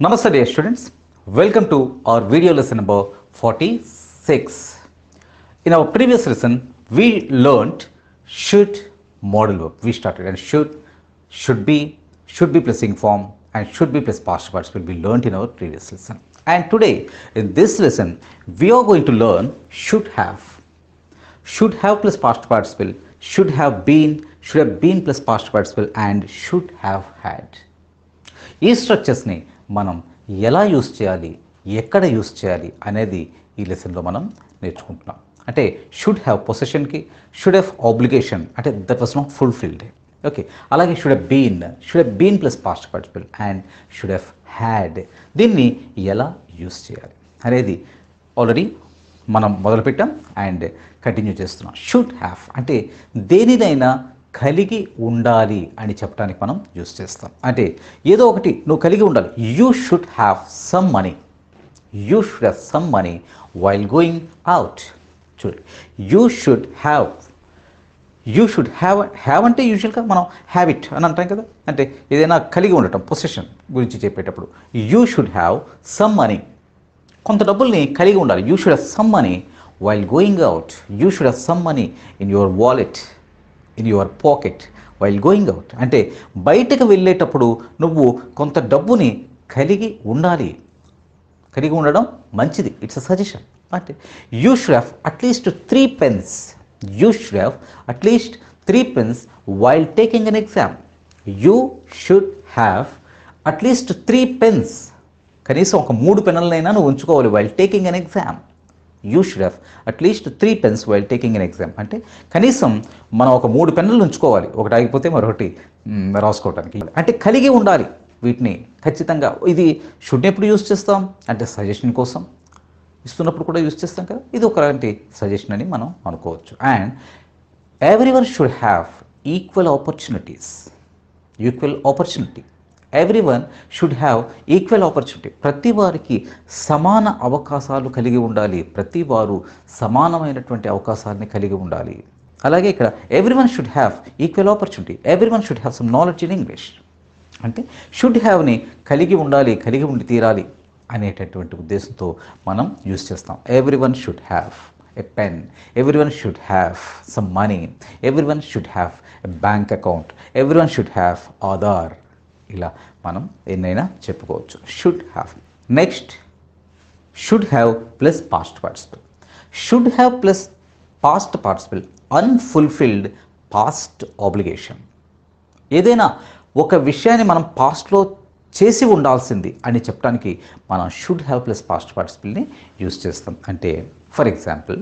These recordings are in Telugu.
Namaste dear students, welcome to our video lesson number 46. In our previous lesson, we learnt should modal verb. We started and should be plus ing form and should be plus past participle we learnt in our previous lesson. And today in this lesson, we are going to learn should have plus past participle, should have been plus past participle and should have had. ఈ స్ట్రక్చర్స్ని మనం ఎలా యూస్ చేయాలి, ఎక్కడ యూస్ చేయాలి అనేది ఈ లెసన్లో మనం నేర్చుకుంటున్నాం. అంటే షుడ్ హ్యావ్ పొసెషన్కి, షుడ్ హ్యావ్ ఆబ్లిగేషన్ అంటే that was not fulfilled. Okay, అలాగే should have been plus past participle and should have had. దీన్ని ఎలా యూస్ చేయాలి అనేది ఆల్రెడీ మనం మొదలుపెట్టాం అండ్ కంటిన్యూ చేస్తున్నాం. షుడ్ హ్యావ్ అంటే దేనినైనా కలిగి ఉండాలి అని చెప్పడానికి మనం యూస్ చేస్తాం. అంటే ఏదో ఒకటి నువ్వు కలిగి ఉండాలి. You should have some money while going out. చూడండి, యూ షుడ్ హ్యావ్ అంటే యూజువల్గా మనం హ్యాబిట్ అని అంటాం కదా, అంటే ఏదైనా కలిగి ఉండటం, పొసెషన్ గురించి చెప్పేటప్పుడు you should have some money, కొంత డబ్బుల్ని కలిగి ఉండాలి. You should have some money while going out. You should have some money in your wallet, in your pocket while going out. అంటే బయటకు వెళ్ళేటప్పుడు నువ్వు కొంత డబ్బుని కలిగి ఉండాలి. కలిగి ఉండడం మంచిది, ఇట్స్ అ సజెషన్. అంటే you should have at least 3 pence. You should have at least 3 pence while taking an exam. You should have at least 3 pence. కనీసం ఒక 3 పెన్నులనైనా నువ్వు ఉంచుకోవాలి while taking an exam. You should have at least 3 pence while taking an exam. అంటే కనీసం మనం ఒక 3 పెన్నులు ఉంచుకోవాలి, ఒకటి ఆగిపోతే మరొకటి రాసుకోవడానికి. అంటే కలిగి ఉండాలి వీటిని ఖచ్చితంగా. ఇది షుడ్ ఎప్పుడు యూస్ చేస్తాం అంటే సజెషన్ కోసం ఇస్తున్నప్పుడు కూడా యూస్ చేస్తాం కదా, ఇది ఒకలాంటి సజెషన్ అని మనం అనుకోవచ్చు. And everyone should have equal opportunity. Everyone should have equal opportunity. ప్రతి వారికి సమాన అవకాశాలు కలిగి ఉండాలి. ప్రతి వారు సమానమైనటువంటి అవకాశాలని కలిగి ఉండాలి. అలాగే ఇక్కడ everyone should have equal opportunity. Everyone should have some knowledge in English. అంటే షుడ్ హ్యావ్ని కలిగి ఉండాలి, కలిగి ఉండి తీరాలి అనేటటువంటి ఉద్దేశంతో మనం యూజ్ చేస్తాం. Everyone should have a pen, everyone should have some money, everyone should have a bank account, everyone should have Aadhaar. ఇలా మనం ఎన్నైనా చెప్పుకోవచ్చు. Should have. Next should have plus past participle. Should have plus past participle unfulfilled past obligation. ఏదైనా ఒక విషయాన్ని మనం పాస్ట్లో చేసి ఉండాల్సింది అని చెప్పడానికి మనం షుడ్ హ్యావ్ ప్లస్ పాస్ట్ పార్టిసిపల్ని యూజ్ చేస్తాం. అంటే for example,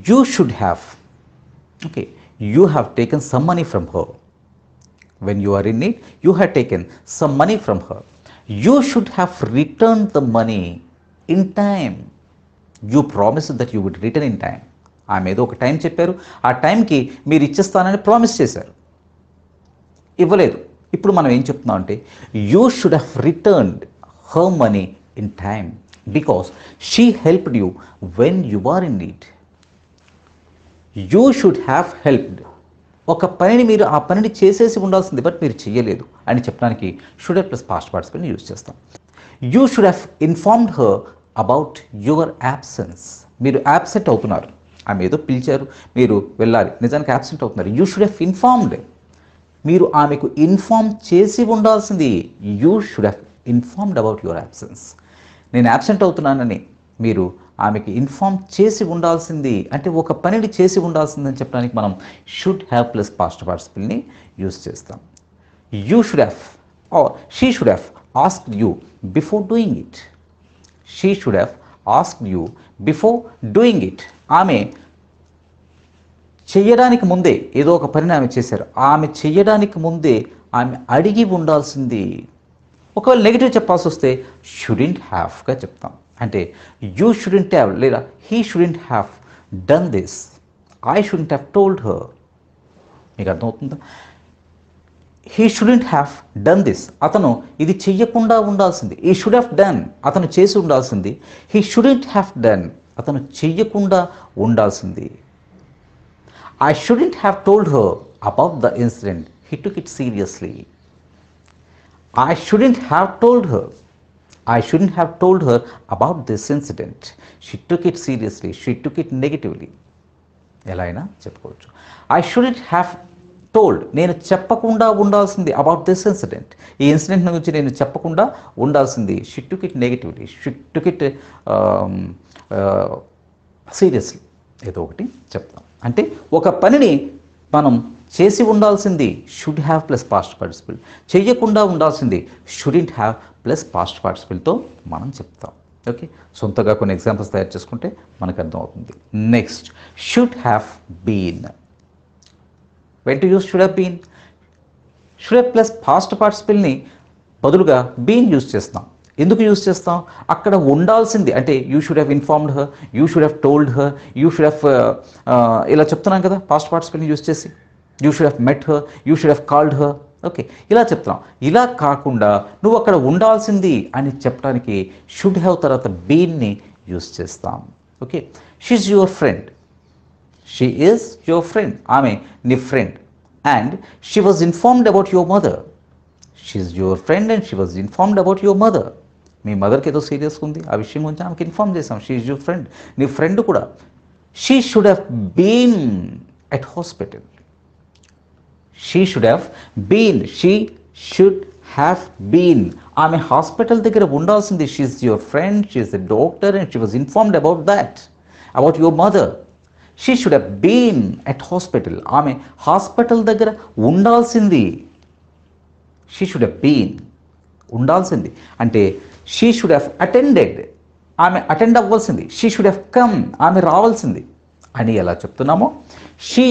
you should have, okay, you have taken some money from her. When you are in need, you have taken some money from her. You should have returned the money in time. You promised that you would return in time. ఆమె ఏదో ఒక టైం చెప్పారు, ఆ టైంకి మీరు ఇచ్చేస్తానని ప్రామిస్ చేశారు, ఇవ్వలేదు. ఇప్పుడు మనం ఏం చెప్తున్నాం అంటే you should have returned her money in time because she helped you when you are in need. You should have helped. ఒక పనిని మీరు ఆ పనిని చేసేసి ఉండాల్సింది బట్ మీరు చేయలేదు అని చెప్పడానికి షుడ్ హ్యావ్ ప్లస్ పాస్ట్ పార్టిసిపల్ని యూజ్ చేస్తాం. You should have informed her about your absence. మీరు యాబ్సెంట్ అవుతున్నారు, ఆమె ఏదో పిలిచారు, మీరు వెళ్ళాలి, నిజానికి యాబ్సెంట్ అవుతున్నారు. You should have informed. మీరు ఆమెకు ఇన్ఫార్మ్ చేసి ఉండాల్సింది. You should have informed about your absence. నేను యాబ్సెంట్ అవుతున్నానని మీరు ఆమెకి ఇన్ఫార్మ్ చేసి ఉండాల్సింది, అంటే ఒక పనిని చేసి ఉండాల్సిందని చెప్పడానికి మనం షుడ్ హ్యావ్ ప్లస్ పాస్ట్ పార్టిసిపల్ని యూజ్ చేస్తాం. You should have or she should have asked you before doing it. She should have asked you before doing it. ఆమె చెయ్యడానికి ముందే, ఏదో ఒక పనిని ఆమె చేశారు, ఆమె చెయ్యడానికి ముందే ఆమె అడిగి ఉండాల్సింది. ఒకవేళ నెగిటివ్ చెప్పాల్సి వస్తే షుడెంట్ హ్యావ్గా చెప్తాం. అంటే యూ షుడెంట్ హ్యావ్ లేదా he shouldn't have done this, I shouldn't have told her. మీకు అర్థమవుతుందా? He shouldn't have done this, అతను ఇది చెయ్యకుండా ఉండాల్సింది. ఈ షుడ్ హ్యావ్ డన్, అతను చేసి ఉండాల్సింది. హీ షుడెంట్ హ్యావ్ డన్, అతను చెయ్యకుండా ఉండాల్సింది. I shouldn't have told her about the incident, he took it seriously. I shouldn't have told her. I shouldn't have told her about this incident. She took it seriously. She took it negatively. ఎలా అయినా చెప్పుకోవచ్చు. ఐ షుడెంట్ హ్యావ్ టోల్డ్, నేను చెప్పకుండా ఉండాల్సింది అబౌట్ దిస్ ఇన్సిడెంట్, ఈ ఇన్సిడెంట్ గురించి నేను చెప్పకుండా ఉండాల్సింది. She took it negatively, she took it seriously, ఏదో ఒకటి చెప్తాం. అంటే ఒక పనిని మనం చేసి ఉండాల్సింది should have plus past participle, చెయ్యకుండా ఉండాల్సింది షుడింట్ హ్యావ్ ప్లస్ పాస్ట్ పార్టిసిపుల్తో మనం చెప్తాం. ఓకే, సొంతగా కొన్ని ఎగ్జాంపుల్స్ తయారు చేసుకుంటే మనకు అర్థమవుతుంది. Next, should have been. When to use should have been? Should have plus past పార్టిసిపుల్ని బదులుగా బీన్ యూజ్ చేస్తాం. ఎందుకు యూజ్ చేస్తాం? అక్కడ ఉండాల్సింది, అంటే you should have informed her, you should have told her, you should have ఇలా చెప్తున్నాం కదా పాస్ట్ పార్టిసిపుల్ని యూజ్ చేసి. You should have met her, you should have called her. Okay, ఇలా చెప్తున్నాం. ఇలా కాకుండా నువ్వు అక్కడ ఉండాల్సింది అని చెప్పడానికి షుడ్ హ్యావ్ తర్వాత బీన్ని యూజ్ చేస్తాం. Okay, she is your friend, she is your friend, ఆమె నీ friend. And she was informed about your mother. She is your friend and she was informed about your mother. మీ మదర్కి ఏదో సీరియస్గా ఉంది, ఆ విషయం గురించి ఆమెకి ఇన్ఫార్మ్ చేసాం. షీ ఈజ్ యువర్ ఫ్రెండ్, నీ ఫ్రెండ్ కూడా. She should have been at hospital. She should have been, she should have been, ఆమె హాస్పిటల్ దగ్గర ఉండాల్సింది. She is your friend, she is a doctor and she was informed about that, about your mother. She should have been at hospital, ఆమె హాస్పిటల్ దగ్గర ఉండాల్సింది. షీ షుడ్ హ్యావ్ బీన్, ఉండాల్సింది అంటే షీ షుడ్ హ్యావ్ అటెండెడ్, ఆమె అటెండ్ అవ్వాల్సింది. షీ షుడ్ హ్యావ్ కమ్, ఆమె రావాల్సింది అని ఎలా చెప్తున్నామో షీ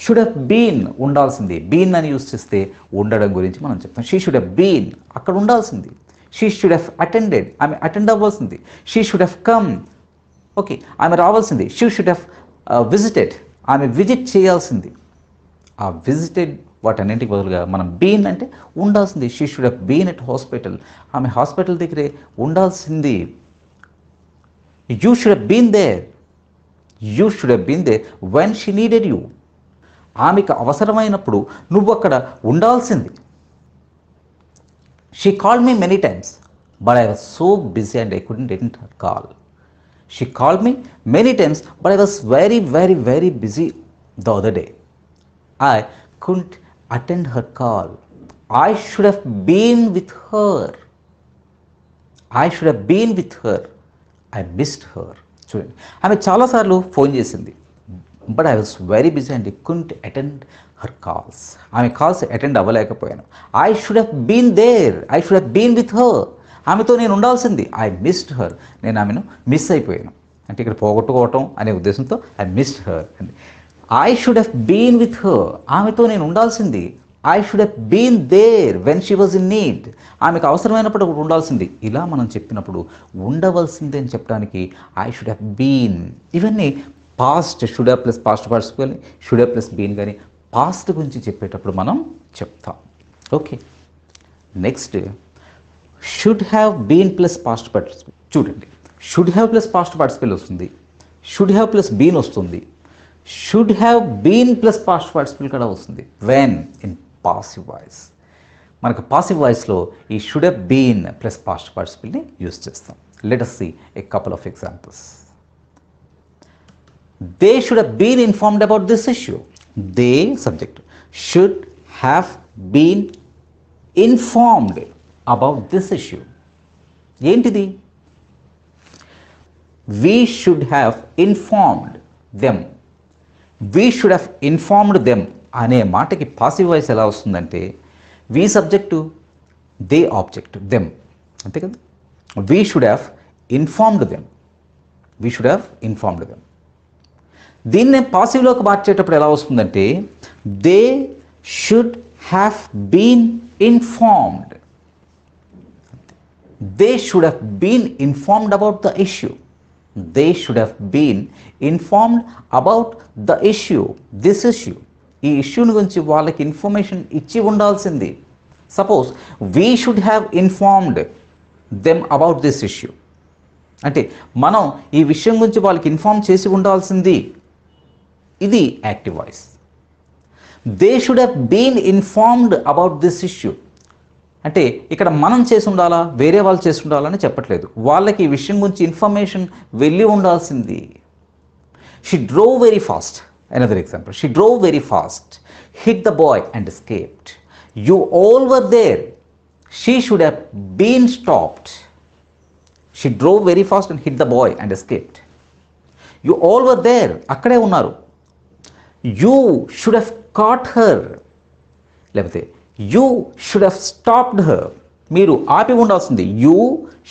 షుడ్ హ్యావ్ బీన్, ఉండాల్సింది. బీన్ అని యూజ్ చేస్తే ఉండడం గురించి మనం చెప్తాం. షీ షుడ్ హ్యావ్ బీన్, అక్కడ ఉండాల్సింది. షీ షుడ్ హ్యావ్ అటెండెడ్, ఆమె అటెండ్ అవ్వాల్సింది. She should have come, okay, ఆమె రావాల్సింది. షీ షుడ్ హ్యావ్ విజిటెడ్, ఆమె విజిట్ చేయాల్సింది. ఆ విజిటెడ్ వాటన్నింటికి బదులుగా మనం బీన్ అంటే ఉండాల్సింది. She should have been at hospital, ఆమె హాస్పిటల్ దగ్గరే ఉండాల్సింది. You should have been there, you should have been there when she needed you, ఆమెకు అవసరమైనప్పుడు నువ్వు అక్కడ ఉండాల్సింది. She called me many times but I was so busy and I couldn't attend her call. She called me many times, but I was very, very, very busy the other day. I couldn't attend her call. I should have been with her. I should have been with her. I missed her. చూడండి, ఆమె చాలాసార్లు ఫోన్ చేసింది, but I was very busy and I couldn't attend her calls. ఆమె కాల్స్ అటెండ్ అవ్వలేకపోయాను. I should have been there, I should have been with her, ఆమెతో నేను ఉండాల్సింది. ఐ మిస్డ్ హర్, నేను ఆమెను మిస్ అయిపోయాను. అంటే ఇక్కడ పోగొట్టుకోవటం అనే ఉద్దేశంతో ఐ మిస్డ్ హర్ అండి. I should have been with her, ఆమెతో నేను ఉండాల్సింది. I should have been there when she was in need, ఆమెకు అవసరమైనప్పుడు ఉండాల్సింది. ఇలా మనం చెప్పినప్పుడు ఉండవలసింది అని చెప్పడానికి ఐ షుడ్ హ్యావ్ బీన్. ఇవన్నీ past should have plus past participle కానీ షుడ్ హ్యావ్ ప్లస్ బీన్ కానీ పాస్ట్ గురించి చెప్పేటప్పుడు మనం చెప్తాం. Okay, next should have been plus past participle. చూడండి, should have plus past participle వస్తుంది, షుడ్ హ్యావ్ ప్లస్ బీన్ వస్తుంది, should have been plus past participle కూడా వస్తుంది వెన్ ఇన్ పాసివ్ వాయిస్. మనకు పాసివ్ వాయిస్లో ఈ should have been plus past పార్టిసిపుల్ని యూజ్ చేస్తాం. Let us see a couple of examples. They should have been informed about this issue. They, subject, should have been informed about this issue. ఏంటిది? We should have informed them. We should have informed them అనే మాటకి పాసివ్ వాయిస్ ఎలా వస్తుందంటే we subject, they object, them, అంతే కదా. We should have informed them. We should have informed them. దీన్నే పాసివ్లోకి మార్చేటప్పుడు ఎలా వస్తుందంటే they should have been informed. They should have been informed about the issue. They should have been informed about the issue, this issue. ఈ ఇష్యూని గురించి వాళ్ళకి ఇన్ఫర్మేషన్ ఇచ్చి ఉండాల్సింది. Suppose we should have informed them about this issue అంటే మనం ఈ విషయం గురించి వాళ్ళకి ఇన్ఫార్మ్ చేసి ఉండాల్సింది. ఇది active voice. They should have been informed about this issue. అంటే ఇక్కడ మనం చేసి ఉండాలా, వేరే వాళ్ళు చేసి ఉండాలని చెప్పట్లేదు. వాళ్ళకి ఈ విషయం గురించి ఇన్ఫర్మేషన్ వెళ్ళి ఉండాల్సింది. She drove very fast. Another example, she drove very fast, hit the boy and escaped. You all were there, she should have been stopped. She drove very fast and hit the boy and escaped. You all were there, అక్కడే ఉన్నారు. You should have caught her, లేకపోతే you should have stopped her, మీరు ఆపి ఉండాల్సింది. You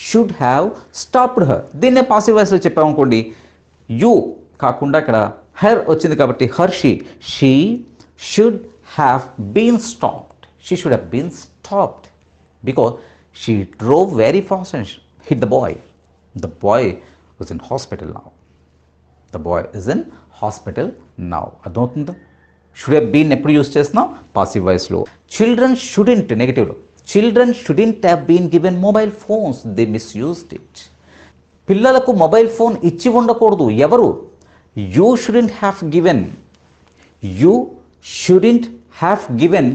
should have stopped her. దీన్నే పాసివ్ వాయిస్లో చెప్పామనుకోండి, యూ కాకుండా ఇక్కడ హర్ వచ్చింది కాబట్టి her she should have been stopped. She should have been stopped because she drove very fast and hit the boy. The boy was in hospital now. The boy is in hospital now. అర్థమవుతుందా? షుడ్ హ్యావ్ బీన్ ఎప్పుడు యూజ్ చేస్తున్నాం? పాసివ్ వాయిస్లో. చిల్డ్రన్ షుడెంట్, నెగటివ్లో, children shouldn't have been given mobile phones, they misused it. పిల్లలకు మొబైల్ ఫోన్ ఇచ్చి ఉండకూడదు. ఎవరు? You shouldn't have given, you shouldn't have given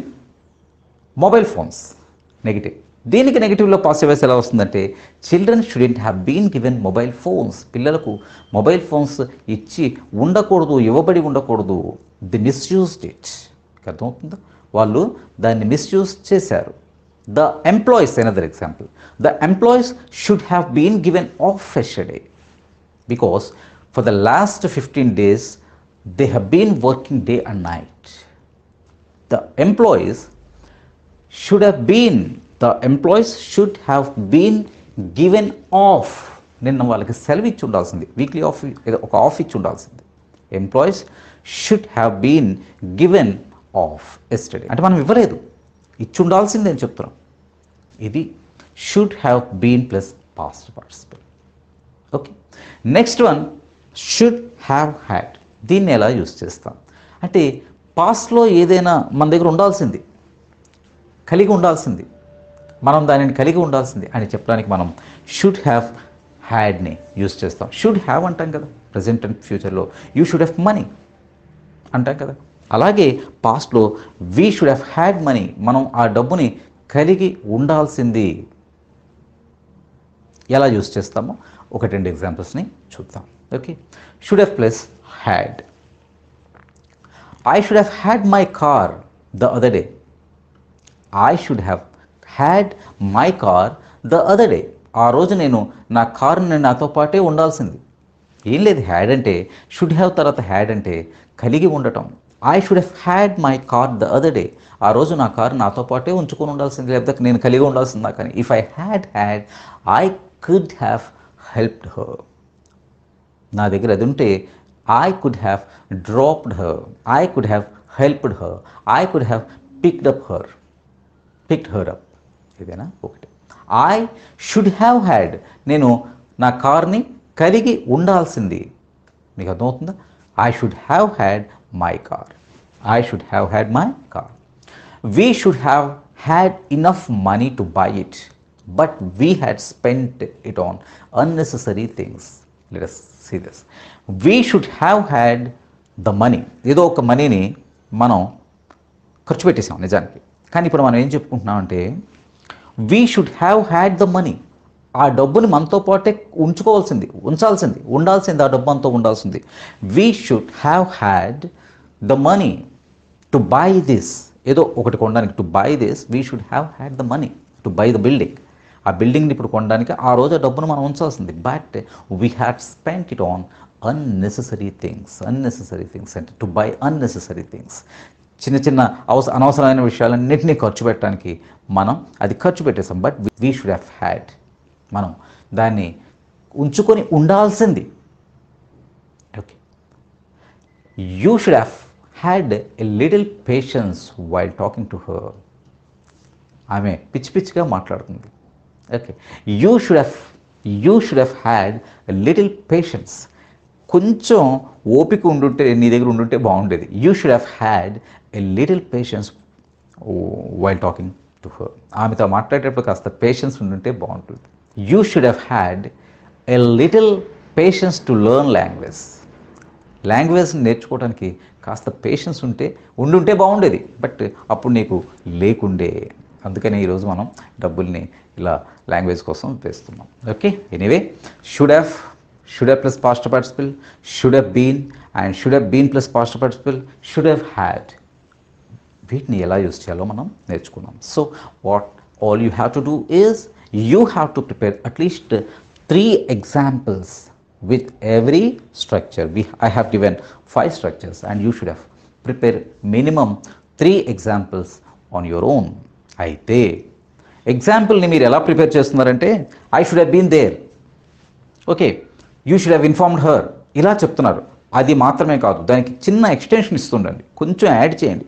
mobile phones. Negative. దీనికి నెగిటివ్లో పాసివ్ వాయిస్ ఎలా వస్తుందంటే, children shouldn't have been given mobile phones, పిల్లలకు మొబైల్ ఫోన్స్ ఇచ్చి ఉండకూడదు, ఇవ్వబడి ఉండకూడదు. They misused it. అర్థమవుతుందా? వాళ్ళు దాన్ని మిస్యూజ్ చేశారు. The employees, another example, the employees should have been given off yesterday because for the last 15 days they have been working day and night. The employees should have been, the employees should have been given off. నిన్న వాళ్ళకి సెలవు ఇచ్చి ఉండాల్సింది, వీక్లీ ఆఫ్, ఒక ఆఫ్ ఇచ్చి ఉండాల్సింది. Employees should have been given off yesterday అంటే మనం ఇవ్వలేదు, ఇచ్చి ఉండాల్సిందే అని చెప్తున్నాం. ఇది should have been plus past participle. Okay, next one should have had. దీన్ని ఎలా యూస్ చేస్తాం అంటే, పాస్ట్లో ఏదైనా మన దగ్గర ఉండాల్సింది, కలిగి ఉండాల్సింది, మనం దానిని కలిగి ఉండాల్సింది అని చెప్పడానికి మనం షుడ్ హ్యావ్ హ్యాడ్ని యూజ్ చేస్తాం. షుడ్ హ్యావ్ అంటాం కదా ప్రజెంట్ అండ్ ఫ్యూచర్లో. యూ షుడ్ హ్యావ్ మనీ అంటాం కదా. అలాగే పాస్ట్లో we should have had money, మనం ఆ డబ్బుని కలిగి ఉండాల్సింది. ఎలా యూజ్ చేస్తామో ఒకటి రెండు ఎగ్జాంపుల్స్ని చూద్దాం. Okay, should have plus had. I should have had my car the other day. I should have had my car the other day. ఆ రోజు నేను నా కారుని నాతో పాటే ఉండాల్సింది. ఏం లేదు, హ్యాడ్ అంటే షుడ్ హ్యావ్ తర్వాత హ్యాడ్ అంటే కలిగి ఉండటం. I should have had my car the other day. ఆ రోజు నా కారు నాతో పాటే ఉంచుకొని ఉండాల్సింది, లేకపోతే నేను కలిగి ఉండాల్సిందా. కానీ if I had I could have helped her. నా దగ్గర అది ఉంటే I could have dropped her, I could have helped her, I could have picked up her, picked her up. ఇదేనా ఒకటి. ఐ షుడ్ హ్యావ్ హ్యాడ్, నేను నా కార్ని కలిగి ఉండాల్సింది. మీకు అర్థమవుతుందా? I should have had my car, I should have had my car. We should have had enough money to by it but we had spent it on unnecessary things. Let us see this. We should have had the money, ఏదో ఒక మనీని మనం ఖర్చు పెట్టేసాం నిజానికి. కానీ ఇప్పుడు మనం ఏం చెప్పుకుంటున్నామంటే we should have had the money. ఆ డబ్బుని మనతో పాటే ఉంచుకోవాల్సింది, ఉండాల్సింది, ఆ డబ్బు అంతా ఉండాల్సింది. We should have had the money to buy this, ఏదో ఒకటి కొనడానికి. To buy this we should have had the money to buy the building. ఆ బిల్డింగ్ని ఇప్పుడు కొనడానికి ఆ రోజు ఆ డబ్బును మనం ఉంచాల్సింది. But we had spent it on unnecessary things. Unnecessary things అంటే టు బై అన్నెసెసరీ థింగ్స్. చిన్న చిన్న అనవసరమైన విషయాలన్నింటినీ ఖర్చు పెట్టడానికి మనం అది ఖర్చు పెట్టేసాం. But we should have had, మనం దాన్ని ఉంచుకొని ఉండాల్సింది. Okay, you should have had a little patience while talking to her. ఆమె పిచ్చి పిచ్చిగా మాట్లాడుతుంది. Okay, you should have had a little patience. కొంచెం ఓపిక ఉండుంటే, నీ దగ్గర ఉండుంటే బాగుండేది. You should have had a little patience while talking to her. ఆమెతో మాట్లాడేటప్పుడు కాస్త పేషెన్స్ ఉండుంటే బాగుంటుంది. You should have had a little patience to learn language. Language నేర్చుకోవడానికి కాస్త పేషెన్స్ ఉండుంటే బాగుండేది. బట్ అప్పుడు నీకు లేకుండే. అందుకని ఈరోజు మనం డబ్బుల్ని ఇలా లాంగ్వేజ్ కోసం వేస్తున్నాం. Okay, anyway should have plus past participle, should have been and should have been plus past participle, should have had. వీటిని ఎలా యూజ్ చేయాలో మనం నేర్చుకున్నాం. So what all you have to do is you have to prepare at least 3 examples with every structure. I have given 5 structures and you should have prepared minimum 3 examples on your own. అయితే ఎగ్జాంపుల్ని మీరు ఎలా ప్రిపేర్ చేస్తున్నారంటే I should have been there, okay, you should have informed her, ఇలా చెప్తున్నారు. అది మాత్రమే కాదు, దానికి చిన్న ఎక్స్టెన్షన్ ఇస్తుండండి, కొంచెం యాడ్ చేయండి.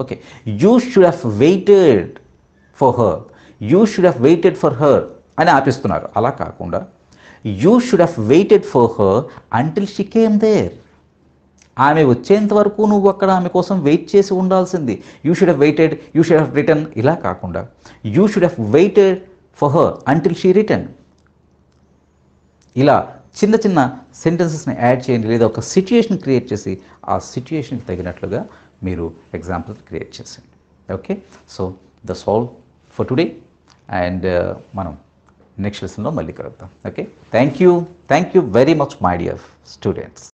Okay, you should have waited for her, you should have waited for her అని ఆపిస్తున్నారు. అలా కాకుండా you should have waited for her until she came there. ఆమె వచ్చేంత వరకు నువ్వు అక్కడ ఆమె కోసం వెయిట్ చేసి ఉండాల్సింది. You should have weighted, you should have return, ఇలా కాకుండా you should have waited for her until she return. ఇలా చిన్న చిన్న సెంటెన్సెస్ని యాడ్ చేయండి, లేదా ఒక సిచ్యుయేషన్ క్రియేట్ చేసి ఆ సిచ్యుయేషన్కి తగినట్లుగా మీరు ఎగ్జాంపుల్స్ క్రియేట్ చేసేయండి. Okay, so that's all for today and మనం నెక్స్ట్ లెసన్లో మళ్ళీ కలుద్దాం. Okay, thank you very much my dear students.